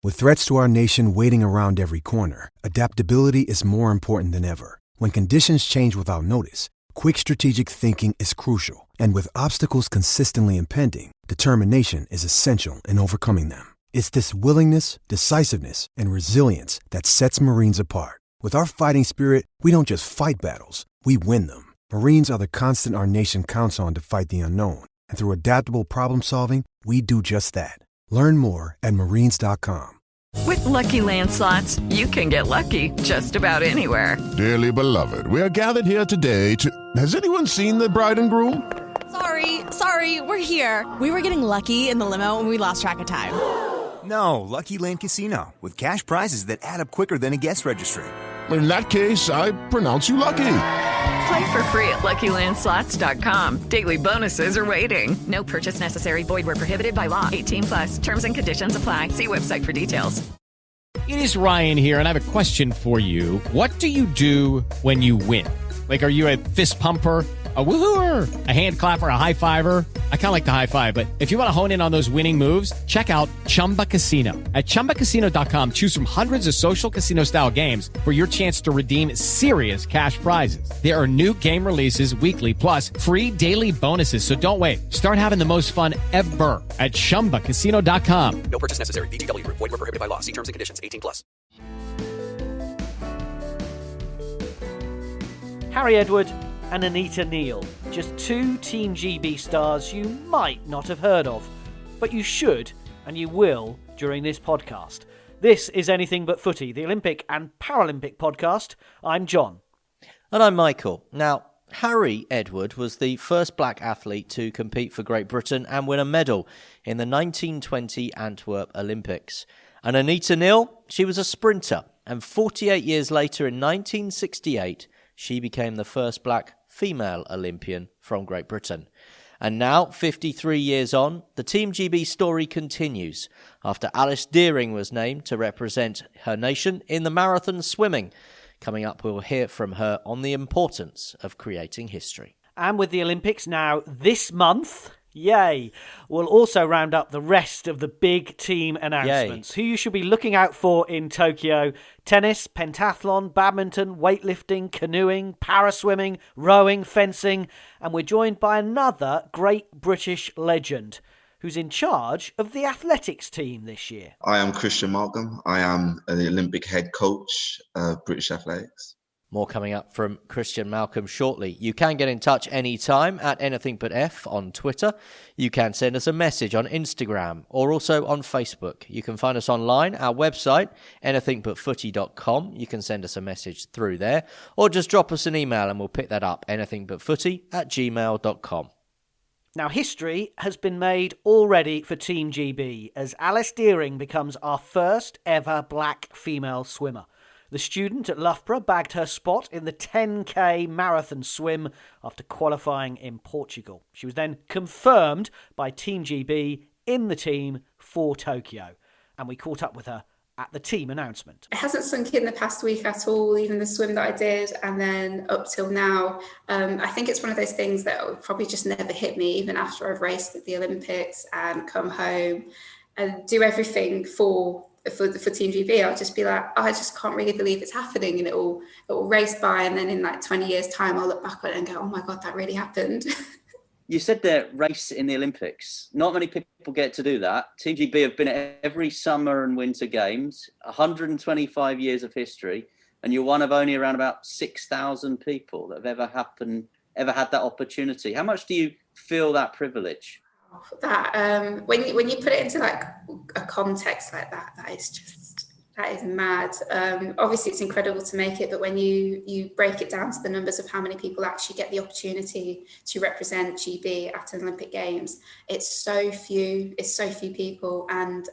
With threats to our nation waiting around every corner, adaptability is more important than ever. When conditions change without notice, quick strategic thinking is crucial. And with obstacles consistently impending, determination is essential in overcoming them. It's this willingness, decisiveness, and resilience that sets Marines apart. With our fighting spirit, we don't just fight battles, we win them. Marines are the constant our nation counts on to fight the unknown. And through adaptable problem solving, we do just that. Learn more at marines.com. With Lucky Land Slots, you can get lucky just about anywhere. Dearly beloved, we are gathered here today to... Has anyone seen the bride and groom? Sorry, we're here. We were getting lucky in the limo and we lost track of time. No, Lucky Land Casino, with cash prizes that add up quicker than a guest registry. In that case, I pronounce you lucky. Play for free at LuckyLandSlots.com. Daily bonuses are waiting. No purchase necessary. Void where prohibited by law. 18+. Terms and conditions apply. See website for details. It is Ryan here, and I have a question for you. What do you do when you win? Like, are you a fist pumper, a woohooer, a hand clapper, a high fiver? I kind of like the high five, but if you want to hone in on those winning moves, check out Chumba Casino. At ChumbaCasino.com, choose from hundreds of social casino-style games for your chance to redeem serious cash prizes. There are new game releases weekly, plus free daily bonuses. So don't wait. Start having the most fun ever at ChumbaCasino.com. No purchase necessary. VGW. Void where prohibited by law. See terms and conditions. 18+. Harry Edward and Anita Neal, just two Team GB stars you might not have heard of, but you should and you will during this podcast. This is Anything But Footy, the Olympic and Paralympic podcast. I'm John. And I'm Michael. Now, Harry Edward was the first black athlete to compete for Great Britain and win a medal in the 1920 Antwerp Olympics. And Anita Neal, she was a sprinter, and 48 years later in 1968, she became the first black female Olympian from Great Britain. And now, 53 years on, the Team GB story continues after Alice Dearing was named to represent her nation in the marathon swimming. Coming up, we'll hear from her on the importance of creating history. And with the Olympics now this month, yay, we'll also round up the rest of the big team announcements. Yay. Who you should be looking out for in Tokyo: tennis, pentathlon, badminton, weightlifting, canoeing, paraswimming, rowing, fencing. And we're joined by another great British legend who's in charge of the athletics team this year. I am Christian Malcolm. I am the Olympic head coach of British Athletics. More coming up from Christian Malcolm shortly. You can get in touch anytime at Anything But F on Twitter. You can send us a message on Instagram or also on Facebook. You can find us online, our website, anythingbutfooty.com. You can send us a message through there or just drop us an email and we'll pick that up, anythingbutfooty@gmail.com. Now, history has been made already for Team GB as Alice Dearing becomes our first ever black female swimmer. The student at Loughborough bagged her spot in the 10K marathon swim after qualifying in Portugal. She was then confirmed by Team GB in the team for Tokyo. And we caught up with her at the team announcement. It hasn't sunk in the past week at all, even the swim that I did, and then up till now. I think it's one of those things that will probably just never hit me, even after I've raced at the Olympics and come home and do everything for Team GB. I'll just be like, I just can't really believe it's happening, and it will race by, and then in like 20 years time I'll look back on it and go, oh my god, that really happened. You said there, race in the Olympics. Not many people get to do that. Team GB have been at every summer and winter games, 125 years of history, and you're one of only around about 6,000 people that have ever had that opportunity. How much do you feel that privilege? That when you put it into like a context like that, that is mad. Obviously it's incredible to make it, but when you break it down to the numbers of how many people actually get the opportunity to represent GB at an Olympic Games, it's so few people, and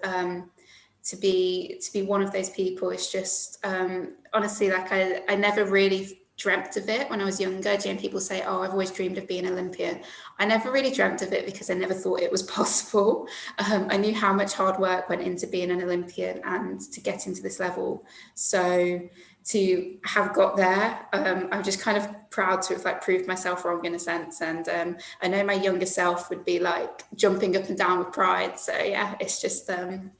to be one of those people is just honestly, like I never really dreamt of it when I was younger. People say, oh, I've always dreamed of being an Olympian. I never really dreamt of it because I never thought it was possible. I knew how much hard work went into being an Olympian and to get into this level. So to have got there, I'm just kind of proud to have like proved myself wrong in a sense. And I know my younger self would be like jumping up and down with pride. So yeah, it's just,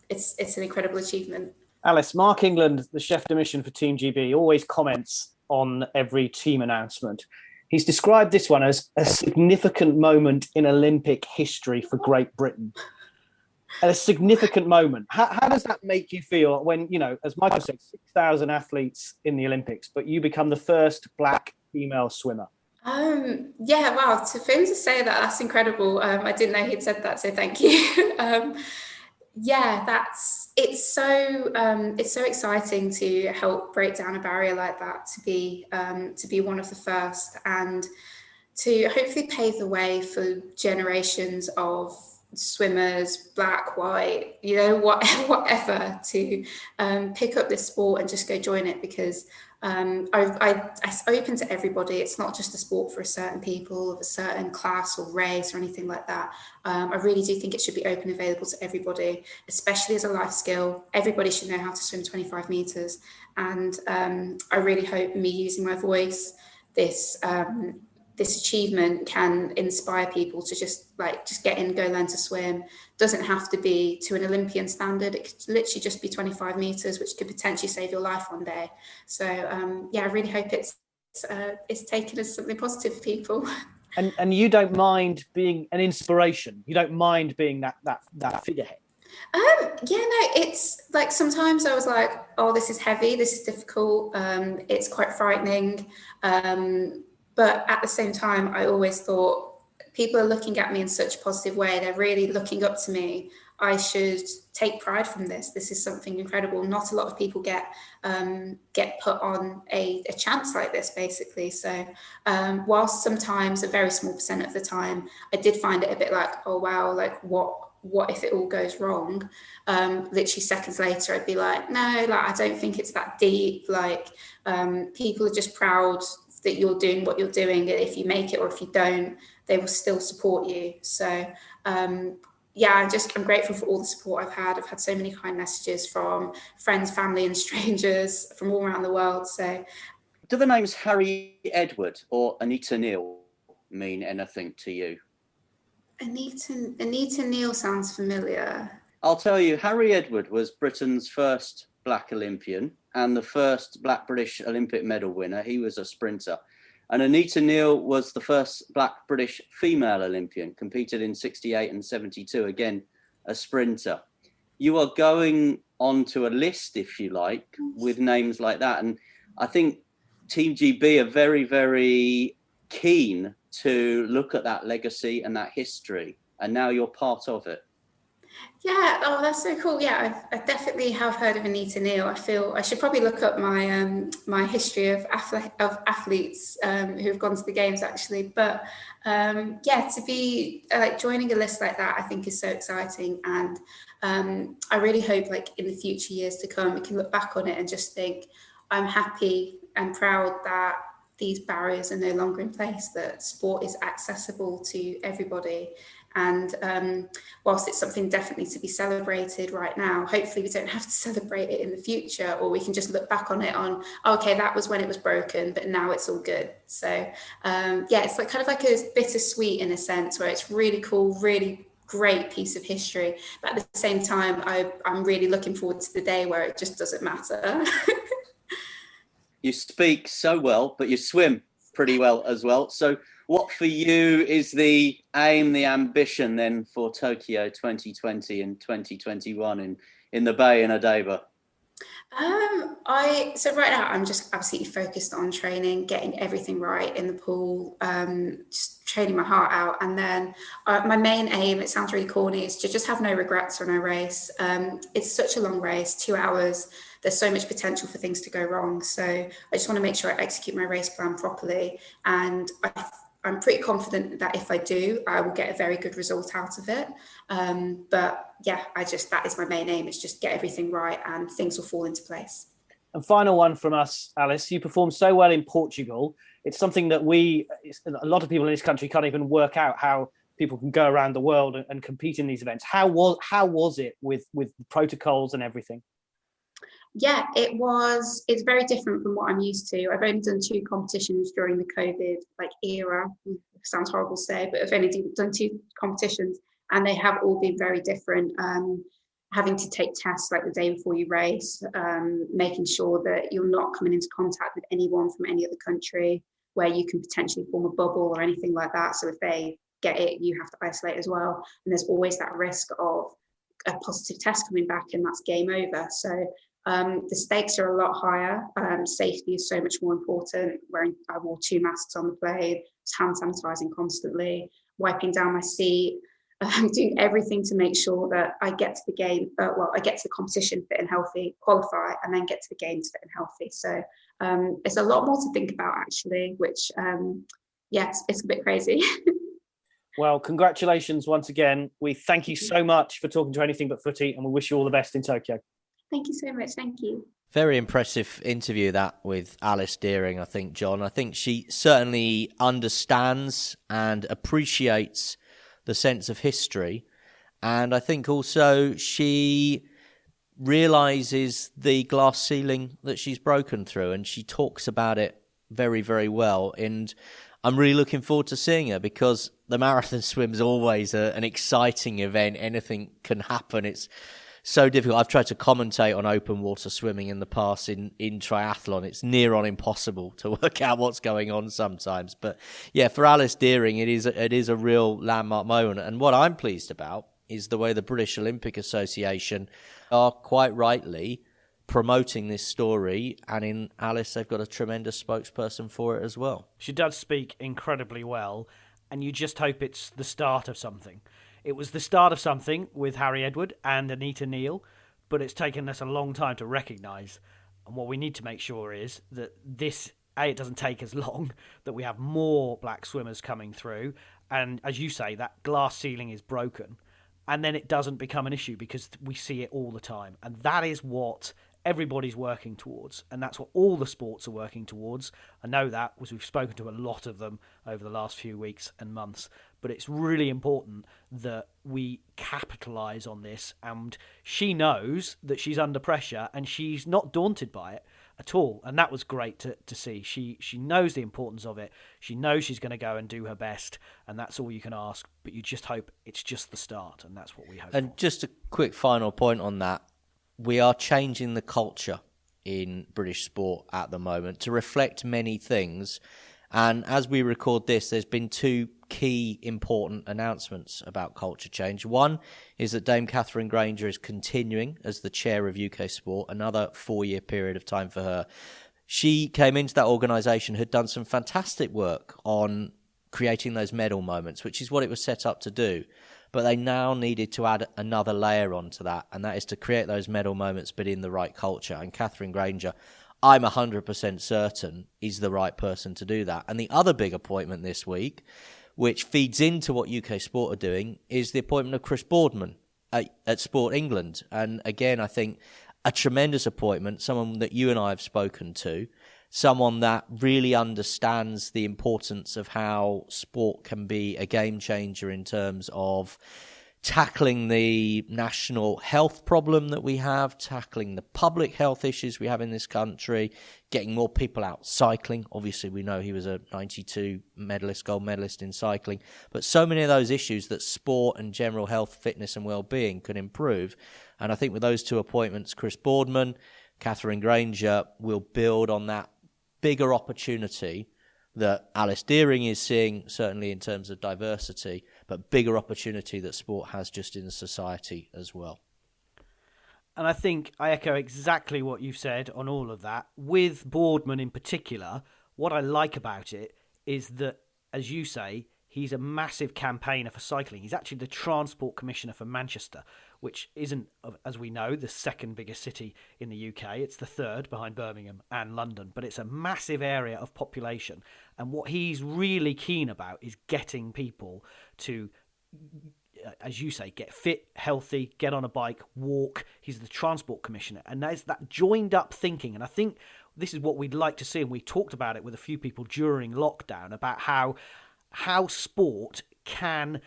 it's an incredible achievement. Alice, Mark England, the chef de mission for Team GB, always comments on every team announcement. He's described this one as a significant moment in Olympic history for Great Britain. A significant moment. How does that make you feel when, you know, as Michael said, 6,000 athletes in the Olympics, but you become the first black female swimmer? Yeah, wow. For him to say that, that's incredible. I didn't know he'd said that, so thank you. Yeah, it's so exciting to help break down a barrier like that, to be one of the first, and to hopefully pave the way for generations of swimmers, black, white, you know, whatever, to pick up this sport and just go join it, because it's open to everybody. It's not just a sport for a certain people of a certain class or race or anything like that. I really do think it should be open and available to everybody, especially as a life skill. Everybody should know how to swim 25 meters. And I really hope me using my voice, this achievement can inspire people to just get in, go learn to swim. Doesn't have to be to an Olympian standard. It could literally just be 25 meters, which could potentially save your life one day. So I really hope it's taken as something positive for people. And you don't mind being an inspiration. You don't mind being that figurehead. It's like sometimes I was like, oh, this is heavy, this is difficult, it's quite frightening. But at the same time, I always thought people are looking at me in such a positive way. They're really looking up to me. I should take pride from this. This is something incredible. Not a lot of people get put on a chance like this, basically. So whilst sometimes a very small percent of the time, I did find it a bit like, oh, wow, like what if it all goes wrong? Literally seconds later, I'd be like, no, like I don't think it's that deep. Like people are just proud that you're doing what you're doing, and if you make it or if you don't, they will still support you. So I'm grateful for all the support I've had. I've had so many kind messages from friends, family and strangers from all around the world. So do the names Harry Edward or Anita Neal mean anything to you? Anita Neal sounds familiar. I'll tell you, Harry Edward was Britain's first black Olympian and the first black British Olympic medal winner. He was a sprinter. And Anita Neal was the first black British female Olympian, competed in 68 and 72, again, a sprinter. You are going onto a list, if you like, with names like that. And I think Team GB are very, very keen to look at that legacy and that history. And now you're part of it. Yeah, oh, that's so cool. Yeah, I definitely have heard of Anita Neal. I feel I should probably look up my my history of athletes who've gone to the games, actually. But to be joining a list like that, I think is so exciting. And I really hope in the future years to come, we can look back on it and just think, I'm happy and proud that these barriers are no longer in place, that sport is accessible to everybody. And whilst it's something definitely to be celebrated right now, hopefully we don't have to celebrate it in the future, or we can just look back on it on, okay, that was when it was broken, but now it's all good. So it's kind of like a bittersweet in a sense, where it's really cool, really great piece of history. But at the same time, I'm really looking forward to the day where it just doesn't matter. You speak so well, but you swim pretty well as well. So what for you is the aim, the ambition then for Tokyo 2020 and 2021 in the Bay in Adaba? So right now I'm just absolutely focused on training, getting everything right in the pool, just training my heart out. And then my main aim, it sounds really corny, is to just have no regrets on a race. It's such a long race, 2 hours. There's so much potential for things to go wrong. So I just want to make sure I execute my race plan properly. And I'm pretty confident that if I do, I will get a very good result out of it. But yeah, that is my main aim, is just get everything right and things will fall into place. And final one from us, Alice. You performed so well in Portugal. It's something that a lot of people in this country can't even work out how people can go around the world and compete in these events. How was it with protocols and everything? Yeah, it's very different from what I'm used to. I've only done 2 competitions during the COVID era. It sounds horrible to say, but I've only done 2 competitions, and they have all been very different. Having to take tests the day before you race, making sure that you're not coming into contact with anyone from any other country where you can potentially form a bubble or anything like that. So if they get it, you have to isolate as well. And there's always that risk of a positive test coming back, and that's game over. So the stakes are a lot higher. Safety is so much more important. I wore 2 masks on the plane, hand sanitizing constantly, wiping down my seat, doing everything to make sure that I get to the game. I get to the competition fit and healthy, qualify, and then get to the games fit and healthy. So it's a lot more to think about, actually, which it's a bit crazy. Well, congratulations once again. We thank you so much for talking to Anything But Footy, and we wish you all the best in Tokyo. Thank you so much. Thank you. Very impressive interview that with Alice Deering, I think, John. I think she certainly understands and appreciates the sense of history. And I think also she realises the glass ceiling that she's broken through, and she talks about it very, very well. And I'm really looking forward to seeing her, because the marathon swim is always an exciting event. Anything can happen. It's so difficult. I've tried to commentate on open water swimming in the past in triathlon. It's near on impossible to work out what's going on sometimes. But yeah, for Alice Deering, it is a real landmark moment. And what I'm pleased about is the way the British Olympic Association are quite rightly promoting this story, and in Alice they've got a tremendous spokesperson for it as well. She does speak incredibly well, and you just hope it's the start of something. It was the start of something with Harry Edward and Anita Neal, but it's taken us a long time to recognise. And what we need to make sure is that it doesn't take as long, that we have more black swimmers coming through, and as you say, that glass ceiling is broken, and then it doesn't become an issue, because we see it all the time. And that is what everybody's working towards, and that's what all the sports are working towards. I know that, because we've spoken to a lot of them over the last few weeks and months, but it's really important that we capitalise on this, and she knows that she's under pressure, and she's not daunted by it at all, and that was great to see. She knows the importance of it. She knows she's going to go and do her best, and that's all you can ask, but you just hope it's just the start, and that's what we hope And for. Just a quick final point on that. We are changing the culture in British sport at the moment to reflect many things. And as we record this, there's been 2 key important announcements about culture change. One is that Dame Catherine Granger is continuing as the chair of UK Sport, another 4-year period of time for her. She came into that organisation, had done some fantastic work on creating those medal moments, which is what it was set up to do. But they now needed to add another layer onto that, and that is to create those medal moments, but in the right culture. And Catherine Granger, I'm 100% certain, is the right person to do that. And the other big appointment this week, which feeds into what UK Sport are doing, is the appointment of Chris Boardman at Sport England. And again, I think a tremendous appointment, someone that you and I have spoken to, someone that really understands the importance of how sport can be a game changer in terms of tackling the national health problem that we have, tackling the public health issues we have in this country, getting more people out cycling. Obviously, we know he was a 92 gold medalist in cycling, but so many of those issues that sport and general health, fitness and well-being can improve. And I think with those 2 appointments, Chris Boardman, Catherine Granger, will build on that bigger opportunity that Alice Deering is seeing, certainly in terms of diversity, but bigger opportunity that sport has just in society as well. And I think I echo exactly what you've said on all of that. With Boardman in particular, what I like about it is that, as you say, he's a massive campaigner for cycling. He's actually the Transport Commissioner for Manchester, which isn't, as we know, the second biggest city in the UK. It's the 3rd behind Birmingham and London, but it's a massive area of population. And what he's really keen about is getting people to as you say, get fit, healthy, get on a bike, walk. He's the transport commissioner. And there's that joined up thinking. And I think this is what we'd like to see. And we talked about it with a few people during lockdown about how sport can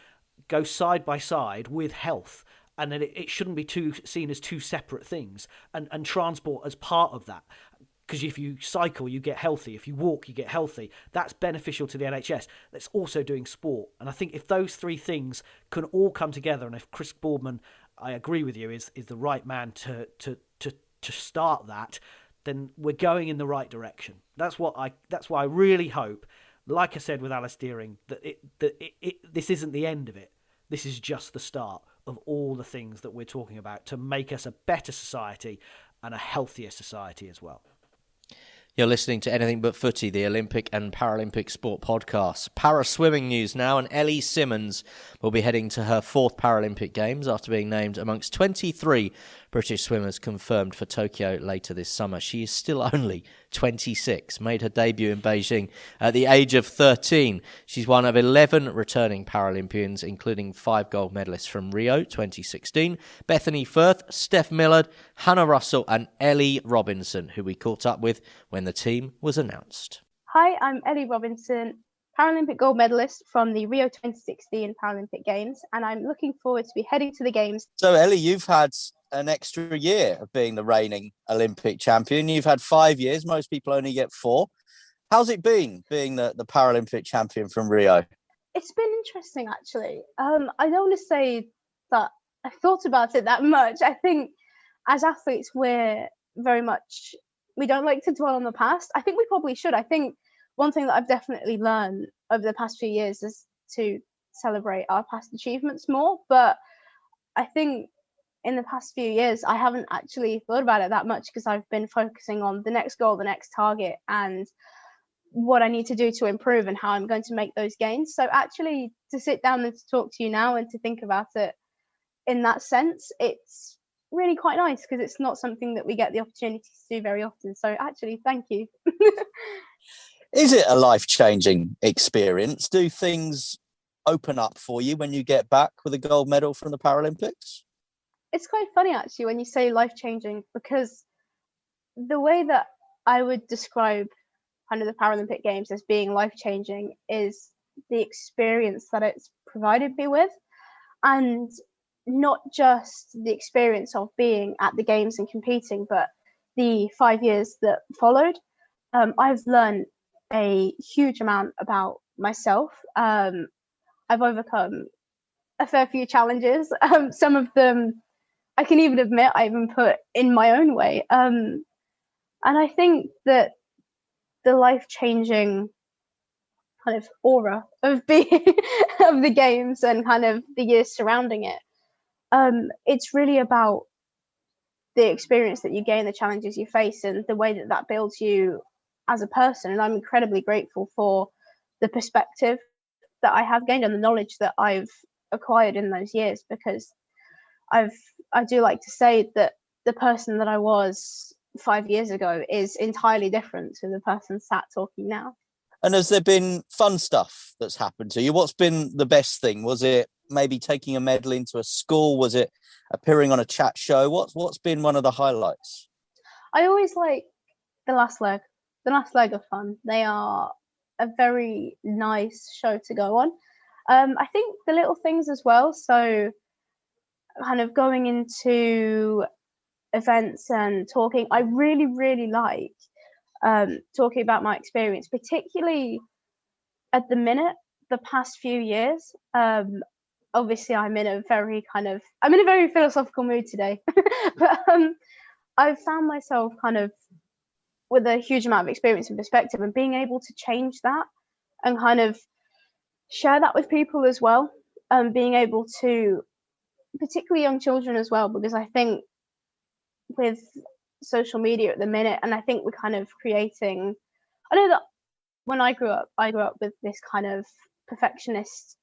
go side by side with health. And that it shouldn't be seen as two separate things. And transport as part of that. Because if you cycle, you get healthy. If you walk, you get healthy. That's beneficial to the NHS. That's also doing sport. And I think if those three things can all come together, and if Chris Boardman, I agree with you, is the right man to start that, then we're going in the right direction. That's why I really hope, like I said with Alice Deering, that this isn't the end of it. This is just the start of all the things that we're talking about to make us a better society and a healthier society as well. You're listening to Anything But Footy, the Olympic and Paralympic sport podcast. Para-swimming news now, and Ellie Simmonds will be heading to her 4th Paralympic Games after being named amongst 23 British swimmers confirmed for Tokyo later this summer. She is still only 26, made her debut in Beijing at the age of 13. She's one of 11 returning Paralympians, including 5 gold medalists from Rio 2016, Bethany Firth, Steph Millard, Hannah Russell and Ellie Robinson, who we caught up with when the team was announced. Hi, I'm Ellie Robinson, Paralympic gold medalist from the Rio 2016 Paralympic Games, and I'm looking forward to be heading to the Games. So Ellie, you've had an extra year of being the reigning Olympic champion. You've had 5 years. Most people only get 4. How's it been being the Paralympic champion from Rio? It's been interesting, actually. I don't want to say that I thought about it that much. I think as athletes, we don't like to dwell on the past. I think we probably should. I think one thing that I've definitely learned over the past few years is to celebrate our past achievements more. But I think in the past few years, I haven't actually thought about it that much because I've been focusing on the next goal, the next target, and what I need to do to improve and how I'm going to make those gains. So actually to sit down and to talk to you now and to think about it in that sense, it's really quite nice because it's not something that we get the opportunity to do very often. So actually, thank you. Is it a life-changing experience? Do things open up for you when you get back with a gold medal from the Paralympics? It's quite funny, actually, when you say life-changing, because the way that I would describe kind of the Paralympic Games as being life-changing is the experience that it's provided me with, and not just the experience of being at the Games and competing, but the 5 years that followed. I've learned a huge amount about myself. I've overcome a fair few challenges. Some of them I can even admit I even put in my own way. And I think that the life-changing kind of aura of being of the Games and kind of the years surrounding it, it's really about the experience that you gain, the challenges you face, and the way that that builds you as a person. And I'm incredibly grateful for the perspective that I have gained and the knowledge that I've acquired in those years, because I do like to say that the person that I was 5 years ago is entirely different to the person sat talking now. And has there been fun stuff that's happened to you? What's been the best thing? Was it maybe taking a medal into a school? Was it appearing on a chat show? What's been one of the highlights? I always like the last leg of fun. They are a very nice show to go on. I think the little things as well. So kind of going into events and talking, I really, really like talking about my experience, particularly at the minute, the past few years. Obviously I'm in a very philosophical mood today, but I've found myself kind of with a huge amount of experience and perspective, and being able to change that and kind of share that with people as well. Being able to, particularly young children as well, because I think with social media at the minute, and I think we're kind of creating, I know that when I grew up with this kind of perfectionist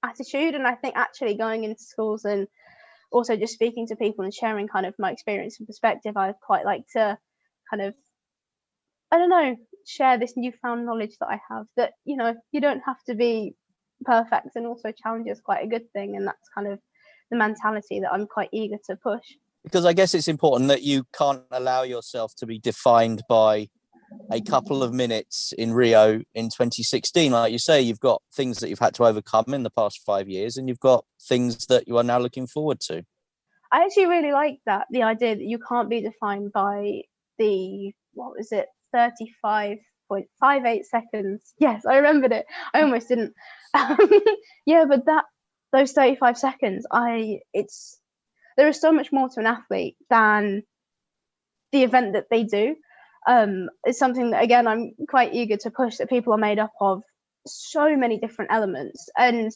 attitude, and I think actually going into schools and also just speaking to people and sharing kind of my experience and perspective, I quite like to kind of, I don't know, share this newfound knowledge that I have, that, you know, you don't have to be perfect, and also challenge is quite a good thing, and that's kind of the mentality that I'm quite eager to push. Because I guess it's important that you can't allow yourself to be defined by a couple of minutes in Rio in 2016. Like you say, you've got things that you've had to overcome in the past 5 years, and you've got things that you are now looking forward to. I actually really like that, the idea that you can't be defined by the, 35.58 seconds. Yes, I remembered it. I almost didn't. Yeah, but those 35 seconds, there is so much more to an athlete than the event that they do. It's something that, again, I'm quite eager to push, that people are made up of so many different elements. And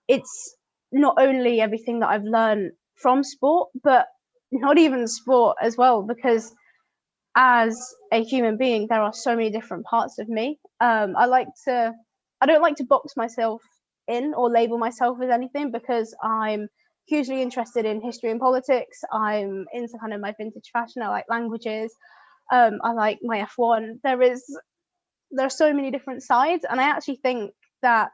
it's not only everything that I've learned from sport, but not even sport as well, because as a human being, there are so many different parts of me. I don't like to box myself in or label myself as anything, because I'm hugely interested in history and politics. I'm into kind of my vintage fashion. I like languages. I like my F1. There are so many different sides, and I actually think that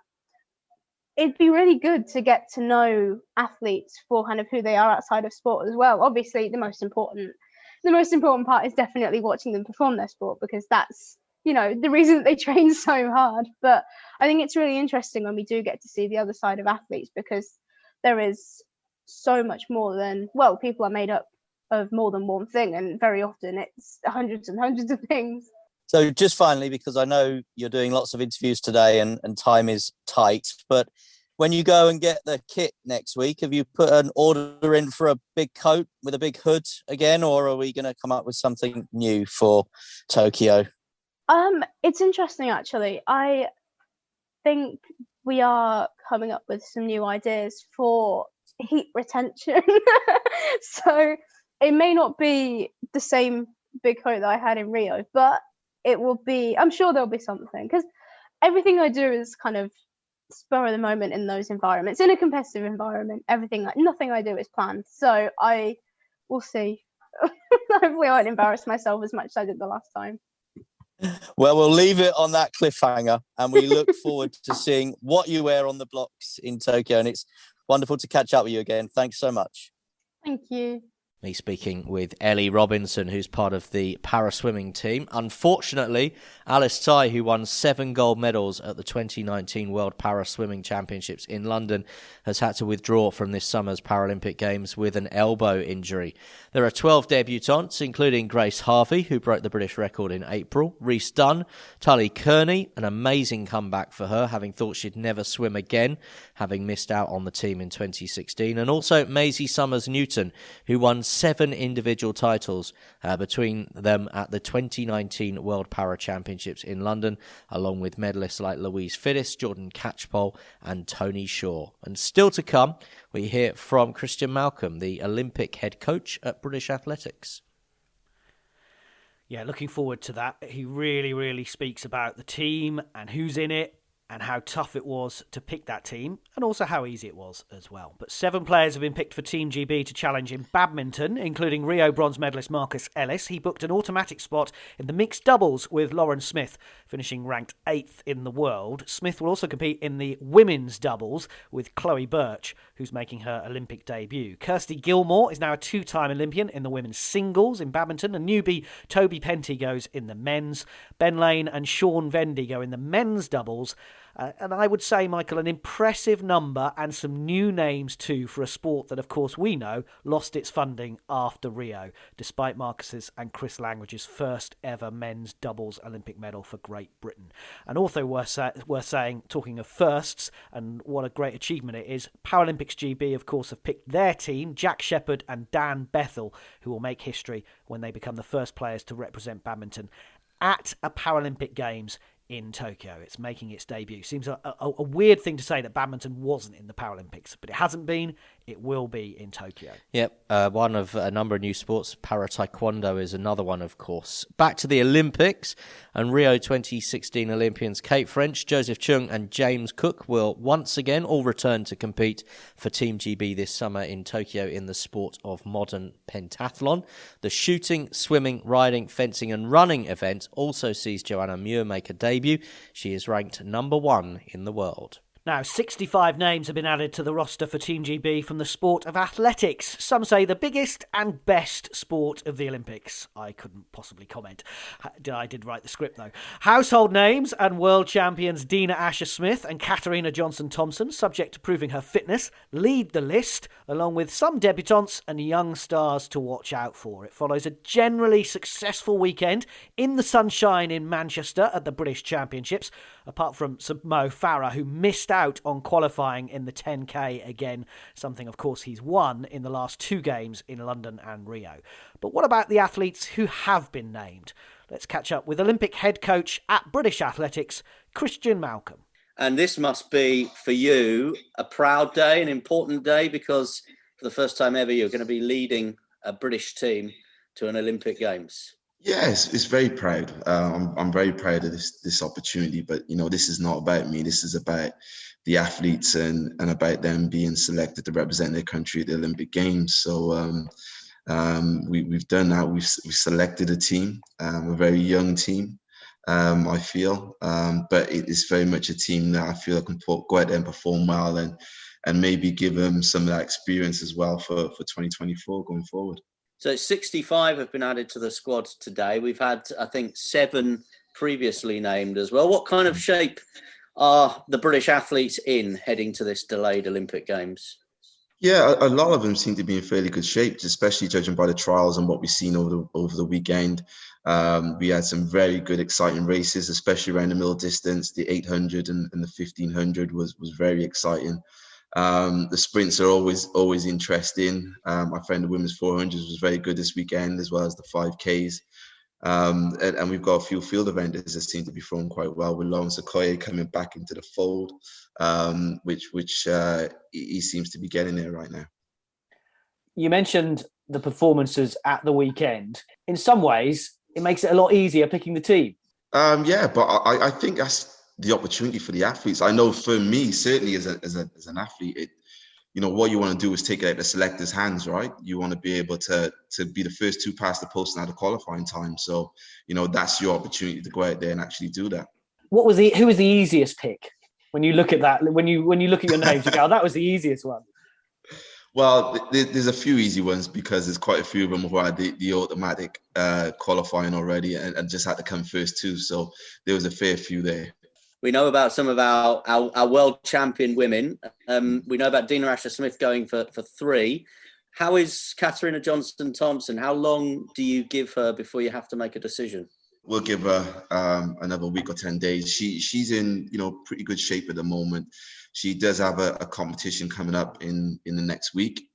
it'd be really good to get to know athletes for kind of who they are outside of sport as well. Obviously, the most important part is definitely watching them perform their sport, because that's, the reason that they train so hard. But I think it's really interesting when we do get to see the other side of athletes, because there is so much more than, people are made up of more than one thing, and very often it's hundreds and hundreds of things. So just finally, because I know you're doing lots of interviews today and time is tight, but when you go and get the kit next week, have you put an order in for a big coat with a big hood again, or are we going to come up with something new for Tokyo? It's interesting, actually. I think we are coming up with some new ideas for heat retention. So it may not be the same big coat that I had in Rio, but it will be, I'm sure there'll be something, because everything I do is kind of spur of the moment in those environments. In a competitive environment, nothing I do is planned. So I will see. Hopefully I won't embarrass myself as much as I did the last time. Well, we'll leave it on that cliffhanger, and we look forward to seeing what you wear on the blocks in Tokyo. And it's wonderful to catch up with you again. Thanks so much. Thank you. Me speaking with Ellie Robinson, who's part of the para-swimming team. Unfortunately, Alice Tai, who won 7 gold medals at the 2019 World Para-Swimming Championships in London, has had to withdraw from this summer's Paralympic Games with an elbow injury. There are 12 debutants, including Grace Harvey, who broke the British record in April, Rhys Dunn, Tully Kearney, an amazing comeback for her, having thought she'd never swim again, having missed out on the team in 2016, and also Maisie Summers-Newton, who won 7 individual titles between them at the 2019 World Para Championships in London, along with medalists like Louise Fiddis, Jordan Catchpole and Tony Shaw. And still to come, we hear from Christian Malcolm, the Olympic head coach at British Athletics. Yeah, looking forward to that. He really, really speaks about the team and who's in it, and how tough it was to pick that team, and also how easy it was as well. But 7 players have been picked for Team GB to challenge in badminton, including Rio bronze medalist Marcus Ellis. He booked an automatic spot in the mixed doubles with Lauren Smith, finishing ranked 8th in the world. Smith will also compete in the women's doubles with Chloe Birch, who's making her Olympic debut. Kirsty Gilmore is now a 2-time Olympian in the women's singles in badminton. A newbie, Toby Penty, goes in the men's. Ben Lane and Sean Vendy go in the men's doubles. And I would say, Michael, an impressive number and some new names too for a sport that, of course, we know lost its funding after Rio, despite Marcus's and Chris Langridge's first ever men's doubles Olympic medal for Great Britain. And also worth saying, talking of firsts and what a great achievement it is, Paralympics GB, of course, have picked their team, Jack Shepherd and Dan Bethel, who will make history when they become the first players to represent badminton at a Paralympic Games in Tokyo. It's making its debut. Seems a weird thing to say that badminton wasn't in the Paralympics, but it hasn't been. It will be in Tokyo. Yep, one of a number of new sports. Para-taekwondo is another one, of course. Back to the Olympics, and Rio 2016 Olympians Kate French, Joseph Chung and James Cook will once again all return to compete for Team GB this summer in Tokyo in the sport of modern pentathlon. The shooting, swimming, riding, fencing and running event also sees Joanna Muir make a debut. She is ranked number 1 in the world. Now, 65 names have been added to the roster for Team GB from the sport of athletics. Some say the biggest and best sport of the Olympics. I couldn't possibly comment. I did write the script, though. Household names and world champions Dina Asher-Smith and Katerina Johnson-Thompson, subject to proving her fitness, lead the list, along with some debutants and young stars to watch out for. It follows a generally successful weekend in the sunshine in Manchester at the British Championships, apart from Mo Farah, who missed out on qualifying in the 10K again, something of course he's won in the last 2 games in London and Rio. But what about the athletes who have been named? Let's catch up with Olympic head coach at British Athletics, Christian Malcolm. And this must be, for you, a proud day, an important day, because for the first time ever, you're going to be leading a British team to an Olympic Games. Yes, it's very proud. I'm very proud of this opportunity, but this is not about me. This is about the athletes and about them being selected to represent their country at the Olympic Games. So we've done that. We've selected a team, a very young team, I feel, but it is very much a team that I feel can go out there and perform well and maybe give them some of that experience as well for 2024 going forward. So 65 have been added to the squad today. We've had, I think, 7 previously named as well. What kind of shape are the British athletes in heading to this delayed Olympic Games? Yeah, a lot of them seem to be in fairly good shape, especially judging by the trials and what we've seen over the weekend. We had some very good, exciting races, especially around the middle distance. The 800 and the 1500 was very exciting. The sprints are always interesting. I found the women's 400s was very good this weekend, as well as the 5Ks. And we've got a few field eventers that seem to be thrown quite well, with Lawrence Okoye coming back into the fold, which he seems to be getting there right now. You mentioned the performances at the weekend. In some ways, it makes it a lot easier picking the team. Yeah, but I think that's the opportunity for the athletes. I know for me, certainly as an athlete, what you want to do is take it out of the selectors' hands, right? You want to be able to be the first 2 past the post and at the qualifying time. So, that's your opportunity to go out there and actually do that. Who was the easiest pick? When you look at that, when you look at your names, you go, oh, that was the easiest one. Well, there's a few easy ones because there's quite a few of them who had the automatic qualifying already and just had to come first too. So there was a fair few there. We know about some of our world champion women. We know about Dina Asher-Smith going for 3. How is Katerina Johnson-Thompson? How long do you give her before you have to make a decision? We'll give her another week or 10 days. She's in pretty good shape at the moment. She does have a competition coming up in the next week,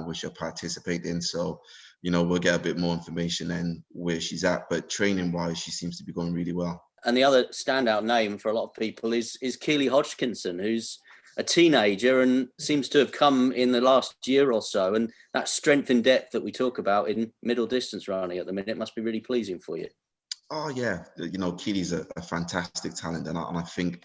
which she'll participate in. So, we'll get a bit more information then where she's at. But training-wise, she seems to be going really well. And the other standout name for a lot of people is Keely Hodgkinson, who's a teenager and seems to have come in the last year or so. And that strength and depth that we talk about in middle distance running at the minute must be really pleasing for you. Oh, yeah. Keely's a fantastic talent. And I think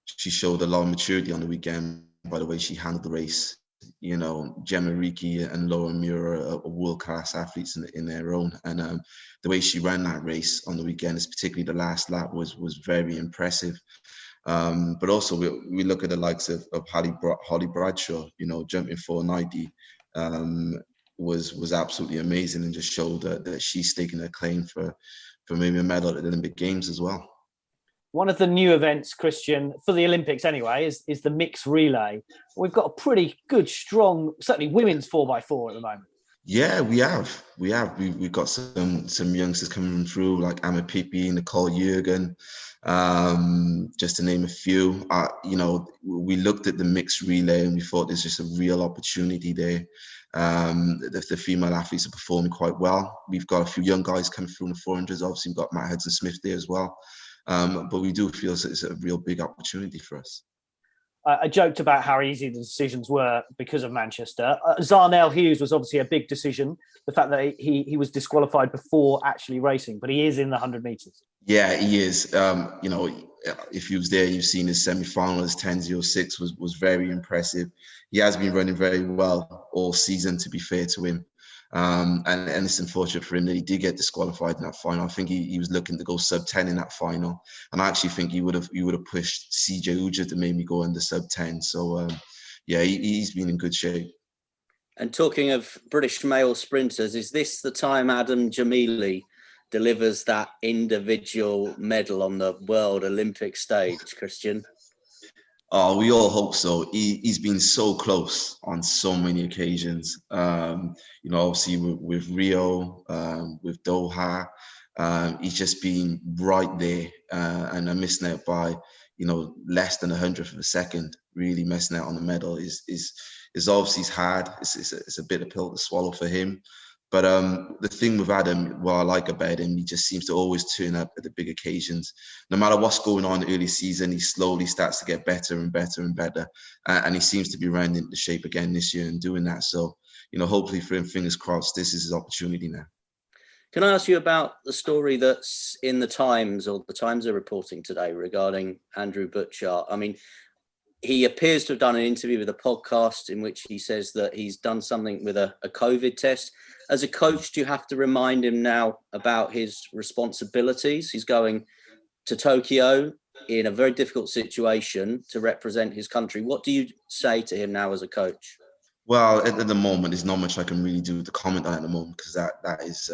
she showed a lot of maturity on the weekend by the way she handled the race. Gemma Riki and Laura Muir are world-class athletes in their own. And the way she ran that race on the weekend, particularly the last lap, was very impressive. But also we look at the likes of Holly Bradshaw, jumping 490 was absolutely amazing and just showed that she's staking a claim for maybe a medal at the Olympic Games as well. One of the new events, Christian, for the Olympics anyway, is the mixed relay. We've got a pretty good, strong, certainly women's 4x4 at the moment. Yeah, we have. We've got some youngsters coming through like Amma Pippi, Nicole Jurgen, just to name a few. We looked at the mixed relay and we thought there's just a real opportunity there. The female athletes are performing quite well. We've got a few young guys coming through in the 400s. Obviously, we've got Matt Hudson-Smith there as well. But we do feel it's a real big opportunity for us. I joked about how easy the decisions were because of Manchester. Zarnell Hughes was obviously a big decision. The fact that he was disqualified before actually racing, but he is in the 100 metres. Yeah, he is. If he was there, you've seen his semi-final, his 10.06 was very impressive. He has been running very well all season, to be fair to him. And it's unfortunate for him that he did get disqualified in that final. I think he was looking to go sub-10 in that final, and I actually think he would have pushed CJ Uja to maybe go under sub-10. So he's been in good shape. And talking of British male sprinters, is this the time Adam Jamili delivers that individual medal on the World Olympic stage, Christian? Oh, we all hope so. He's been so close on so many occasions. Obviously with Rio, with Doha, he's just been right there. And I'm missing out by, less than 100th of a second. Really missing out on the medal is obviously hard. It's a bit of pill to swallow for him. But the thing with Adam, what I like about him, he just seems to always turn up at the big occasions. No matter what's going on early season, he slowly starts to get better and better and better. And he seems to be rounding into shape again this year and doing that. So, hopefully for him, fingers crossed, this is his opportunity now. Can I ask you about the story that's in the Times, or the Times are reporting today, regarding Andrew Butchart? I mean, he appears to have done an interview with a podcast in which he says that he's done something with a COVID test. As a coach, do you have to remind him now about his responsibilities? He's going to Tokyo in a very difficult situation to represent his country. What do you say to him now as a coach? Well, at the moment, there's not much I can really do to comment on at the moment, because that is,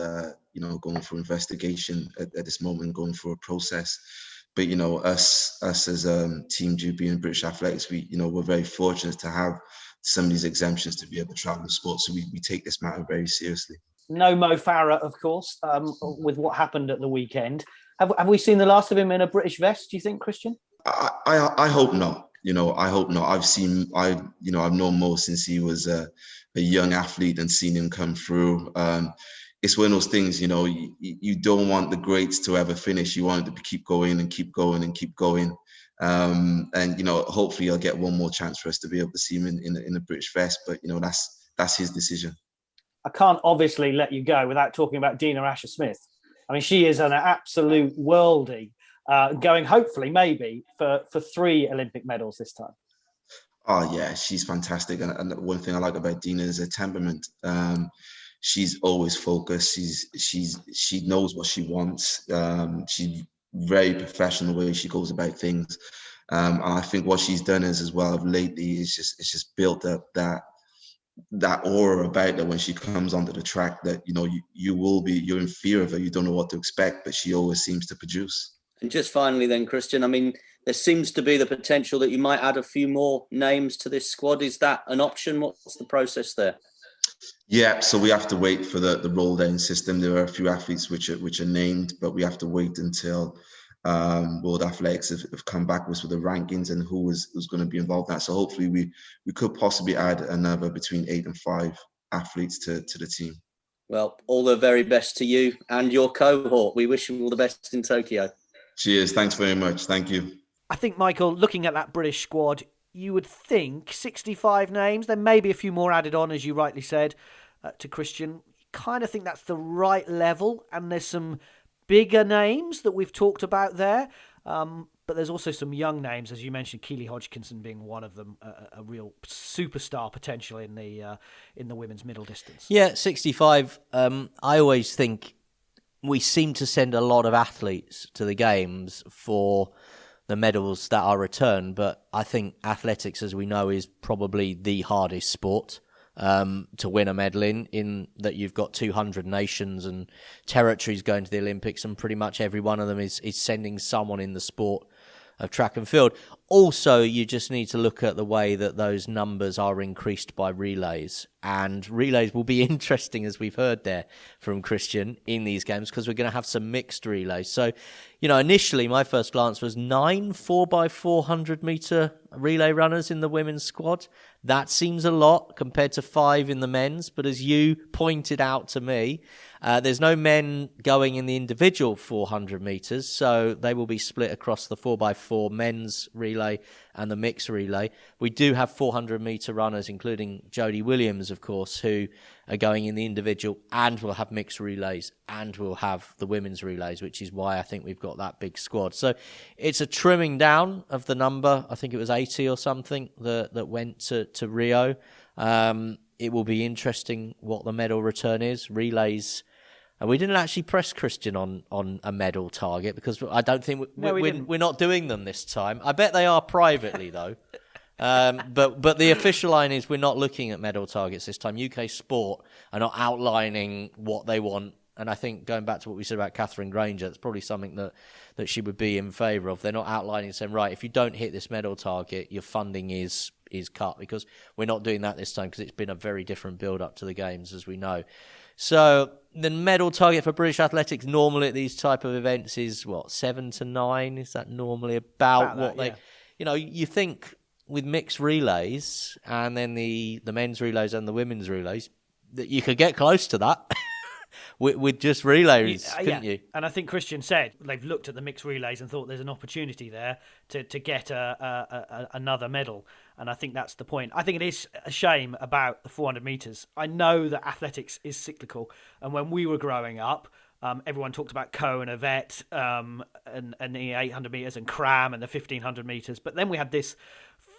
going for investigation at this moment, going through a process. But, us as Team GB and British Athletics, we're very fortunate to have some of these exemptions to be able to travel in sport. So we take this matter very seriously. No Mo Farah, of course, with what happened at the weekend. Have we seen the last of him in a British vest, do you think, Christian? I hope not. I hope not. I've known Mo since he was a young athlete and seen him come through. It's one of those things, you don't want the greats to ever finish. You want it to keep going and keep going and keep going. Hopefully I'll get one more chance for us to be able to see him in a British vest. But, that's his decision. I can't obviously let you go without talking about Dina Asher-Smith. I mean, she is an absolute worldie, going hopefully maybe for 3 Olympic medals this time. Oh, yeah, she's fantastic. And one thing I like about Dina is her temperament. She's always focused. She knows what she wants. She's very professional the way she goes about things. And I think what she's done as well lately is just built up that aura about her when she comes onto the track, that you're in fear of her. You don't know what to expect, but she always seems to produce. And just finally then, Christian, I mean, there seems to be the potential that you might add a few more names to this squad. Is that an option? What's the process there? Yeah, so we have to wait for the roll down system. There are a few athletes which are named, but we have to wait until World Athletics have come back with the rankings and who's going to be involved in that. So hopefully we could possibly add another between 8 and 5 athletes to the team. Well, all the very best to you and your cohort. We wish you all the best in Tokyo. Cheers. Thanks very much. Thank you. I think, Michael, looking at that British squad, you would think 65 names, there may be a few more added on, as you rightly said, to Christian. You kind of think that's the right level, and there's some bigger names that we've talked about there, but there's also some young names, as you mentioned, Keely Hodgkinson being one of them, a real superstar potential in the women's middle distance. Yeah, 65. I always think we seem to send a lot of athletes to the games for the medals that are returned, but I think athletics, as we know, is probably the hardest sport to win a medal in that you've got 200 nations and territories going to the Olympics, and pretty much every one of them is sending someone in the sport of track and field. Also, you just need to look at the way that those numbers are increased by relays, and relays will be interesting, as we've heard there from Christian, in these games, because we're going to have some mixed relays. So, initially my first glance was 9 4x400 metre relay runners in the women's squad. That seems a lot compared to 5 in the men's, but as you pointed out to me, there's no men going in the individual 400 metres, so they will be split across the 4x4 men's relay and the mixed relay. We do have 400 metre runners, including Jodie Williams, of course, who are going in the individual, and we'll have mixed relays, and we'll have the women's relays, which is why I think we've got that big squad. So it's a trimming down of the number. I think it was 80 or something that went to Rio. It will be interesting what the medal return is. Relays. And we didn't actually press Christian on a medal target because I don't think we're not doing them this time. I bet they are privately, though. But the official line is we're not looking at medal targets this time. UK Sport are not outlining what they want. And I think going back to what we said about Catherine Granger, that's probably something that she would be in favour of. They're not outlining saying, right, if you don't hit this medal target, your funding is cut, because we're not doing that this time because it's been a very different build-up to the Games, as we know. So the medal target for British athletics normally at these type of events is, 7 to 9? Is that normally about what they... Yeah. You think with mixed relays and then the men's relays and the women's relays that you could get close to that. With just relays, couldn't you? And I think Christian said they've looked at the mixed relays and thought there's an opportunity there to get another medal. And I think that's the point. I think it is a shame about the 400 metres. I know that athletics is cyclical. And when we were growing up, everyone talked about Coe and Yvette and the 800 metres and Cram and the 1500 metres. But then we had this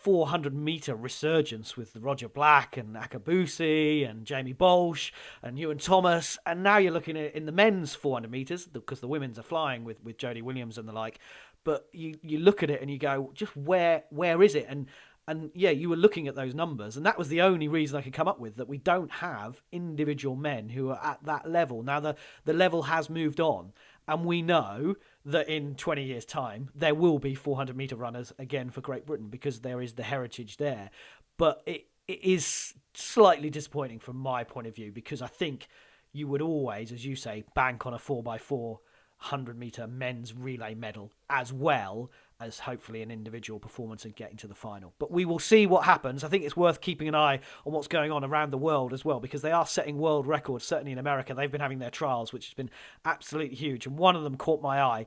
400 metre resurgence with Roger Black and Akabusi and Jamie Bolsh and Ewan Thomas, and now you're looking at in the men's 400 metres because the women's are flying with Jodie Williams and the like. But you look at it and you go, just where is it? And yeah, you were looking at those numbers, and that was the only reason I could come up with, that we don't have individual men who are at that level. Now the level has moved on, and we know that in 20 years' time, there will be 400-metre runners again for Great Britain because there is the heritage there. But it is slightly disappointing from my point of view, because I think you would always, as you say, bank on a 4x4 100-metre men's relay medal as well as hopefully an individual performance and getting to the final. But we will see what happens. I think it's worth keeping an eye on what's going on around the world as well, because they are setting world records. Certainly in America, they've been having their trials, which has been absolutely huge. And one of them caught my eye.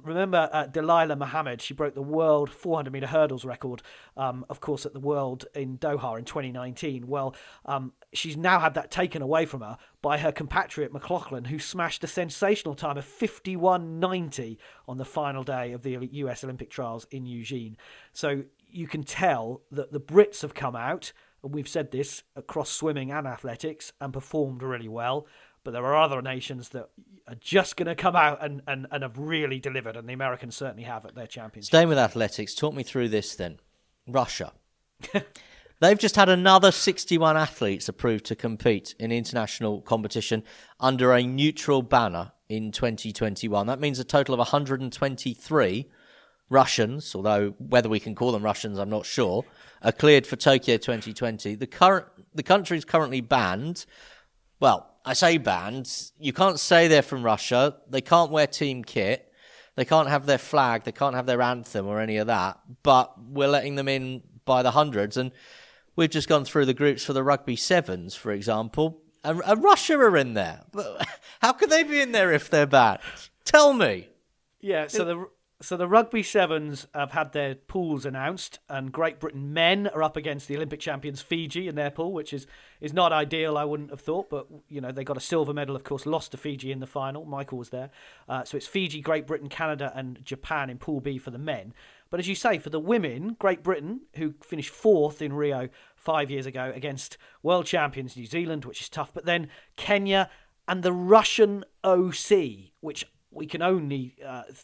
Remember Delilah Muhammad? She broke the world 400-metre hurdles record, of course, at the World in Doha in 2019. Well, she's now had that taken away from her by her compatriot McLaughlin, who smashed a sensational time of 51.90 on the final day of the US Olympic trials in Eugene. So you can tell that the Brits have come out, and we've said this across swimming and athletics, and performed really well. But there are other nations that are just going to come out and have really delivered, and the Americans certainly have at their championships. Staying with athletics, talk me through this then. Russia. They've just had another 61 athletes approved to compete in international competition under a neutral banner in 2021. That means a total of 123 Russians, although whether we can call them Russians, I'm not sure, are cleared for Tokyo 2020. The country is currently banned. Well, I say banned. You can't say they're from Russia. They can't wear team kit. They can't have their flag. They can't have their anthem or any of that. But we're letting them in by the hundreds. And we've just gone through the groups for the Rugby Sevens, for example. And Russia are in there. But how could they be in there if they're banned? Tell me. Yeah, so the Rugby Sevens have had their pools announced, and Great Britain men are up against the Olympic champions Fiji in their pool, which is not ideal, I wouldn't have thought. But, they got a silver medal, of course, lost to Fiji in the final. Michael was there. So it's Fiji, Great Britain, Canada and Japan in Pool B for the men. But as you say, for the women, Great Britain, who finished fourth in Rio 5 years ago against world champions New Zealand, which is tough. But then Kenya and the Russian OC, which we can only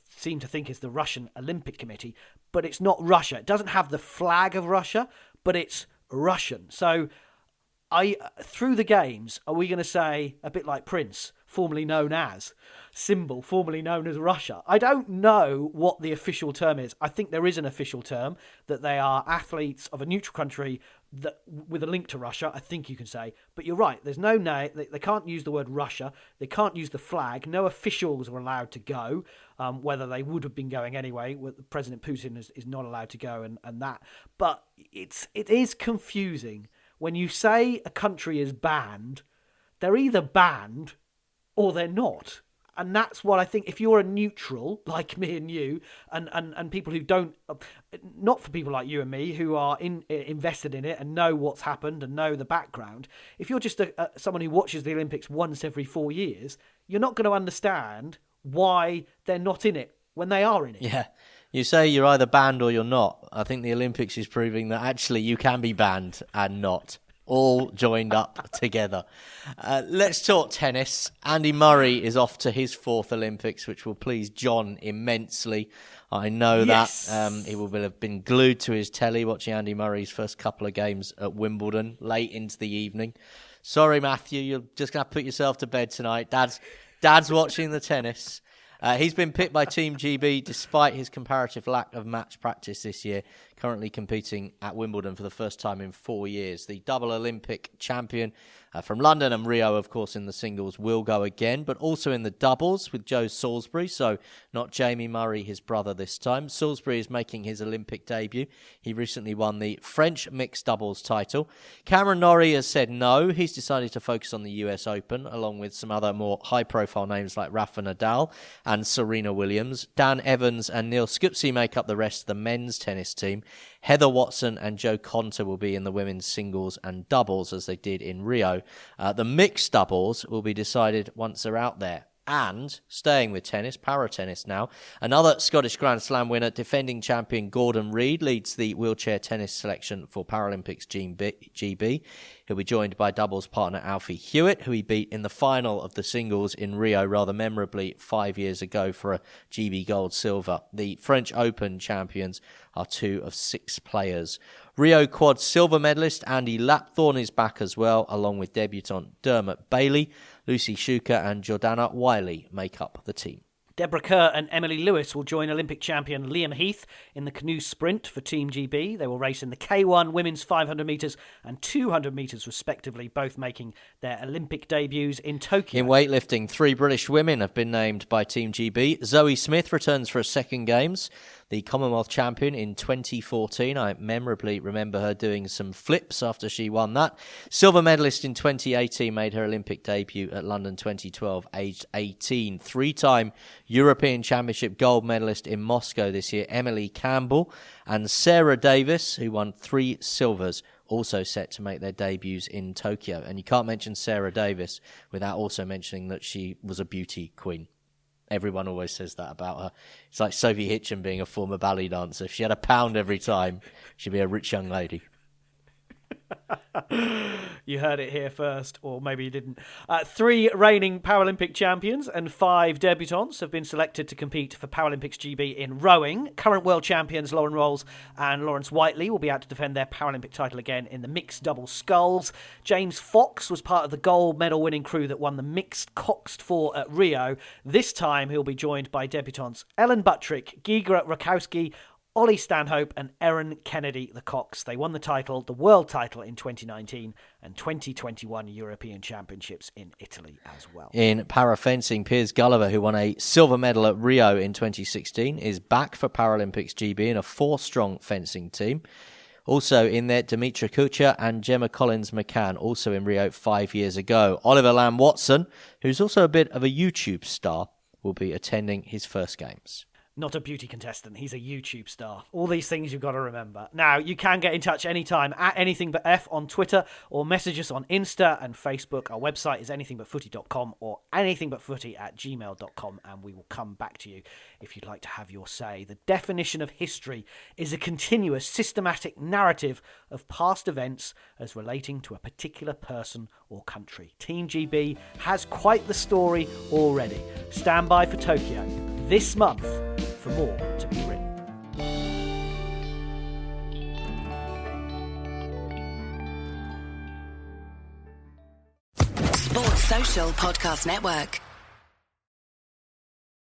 seem to think is the Russian Olympic Committee, but it's not Russia. It doesn't have the flag of Russia, but it's Russian. So through the games, are we going to say, a bit like Prince, formerly known as, symbol, formerly known as Russia? I don't know what the official term is. I think there is an official term, that they are athletes of a neutral country that with a link to Russia, I think you can say. But you're right, there's no name. They can't use the word Russia. They can't use the flag. No officials are allowed to go, whether they would have been going anyway. President Putin is not allowed to go and that. But it is confusing. When you say a country is banned, they're either banned or they're not. And that's what I think, if you're a neutral, like me and you, and people who don't, not for people like you and me, who are invested in it and know what's happened and know the background, if you're just someone who watches the Olympics once every 4 years, you're not going to understand why they're not in it when they are in it. Yeah. You say you're either banned or you're not. I think the Olympics is proving that actually you can be banned and not. all joined up together. Let's talk tennis. Andy Murray is off to his 4th Olympics, which will please John immensely. I know that. He will have been glued to his telly watching Andy Murray's first couple of games at Wimbledon late into the evening. Sorry, Matthew, you're just going to put yourself to bed tonight. Dad's watching the tennis. He's been picked by Team GB despite his comparative lack of match practice this year, currently competing at Wimbledon for the first time in 4 years. The double Olympic champion from London and Rio, of course, in the singles will go again, but also in the doubles with Joe Salisbury, so not Jamie Murray, his brother this time. Salisbury is making his Olympic debut. He recently won the French mixed doubles title. Cameron Norrie has said no. He's decided to focus on the US Open, along with some other more high-profile names like Rafa Nadal and Serena Williams. Dan Evans and Neil Skupsy make up the rest of the men's tennis team. Heather Watson and Joe Conter will be in the women's singles and doubles as they did in Rio. The mixed doubles will be decided once they're out there. And, staying with tennis, para-tennis now, another Scottish Grand Slam winner, defending champion Gordon Reid, leads the wheelchair tennis selection for Paralympics GB. He'll be joined by doubles partner Alfie Hewitt, who he beat in the final of the singles in Rio rather memorably 5 years ago for a GB Gold Silver. The French Open champions are 2 of 6 players. Rio quad silver medalist Andy Lapthorne is back as well, along with debutant Dermot Bailey. Lucy Schuker and Jordana Wiley make up the team. Deborah Kerr and Emily Lewis will join Olympic champion Liam Heath in the Canoe Sprint for Team GB. They will race in the K1 women's 500 metres and 200 metres respectively, both making their Olympic debuts in Tokyo. In weightlifting, 3 British women have been named by Team GB. Zoe Smith returns for a second games. The Commonwealth champion in 2014. I memorably remember her doing some flips after she won that. Silver medalist in 2018 made her Olympic debut at London 2012, aged 18. 3-time European Championship gold medalist in Moscow this year, Emily Campbell. And Sarah Davis, who won 3 silvers, also set to make their debuts in Tokyo. And you can't mention Sarah Davis without also mentioning that she was a beauty queen. Everyone always says that about her. It's like Sophie Hitchin being a former ballet dancer. If she had a pound every time, she'd be a rich young lady. You heard it here first, or maybe you didn't. 3 reigning Paralympic champions and 5 debutants have been selected to compete for Paralympics GB in rowing. Current world champions Lauren Rolls and Lawrence Whiteley will be out to defend their Paralympic title again in the mixed double sculls. James Fox was part of the gold medal winning crew that won the mixed coxed 4 at Rio. This time he'll be joined by debutants Ellen Buttrick, Giga Rakowski, Ollie Stanhope and Erin Kennedy, the Cox. They won the world title in 2019 and 2021 European Championships in Italy as well. In para-fencing, Piers Gulliver, who won a silver medal at Rio in 2016, is back for Paralympics GB in a 4-strong fencing team. Also in there, Demetra Kucher and Gemma Collins-McCann, also in Rio 5 years ago. Oliver Lamb-Watson, who's also a bit of a YouTube star, will be attending his first games. Not a beauty contestant, he's a YouTube star. All these things you've got to remember. Now, you can get in touch anytime at AnythingButF on Twitter or message us on Insta and Facebook. Our website is anythingbutfooty.com or anythingbutfooty@gmail.com, and we will come back to you if you'd like to have your say. The definition of history is a continuous, systematic narrative of past events as relating to a particular person or country. Team GB has quite the story already. Stand by for Tokyo this month for more to be written. Sports Social Podcast Network.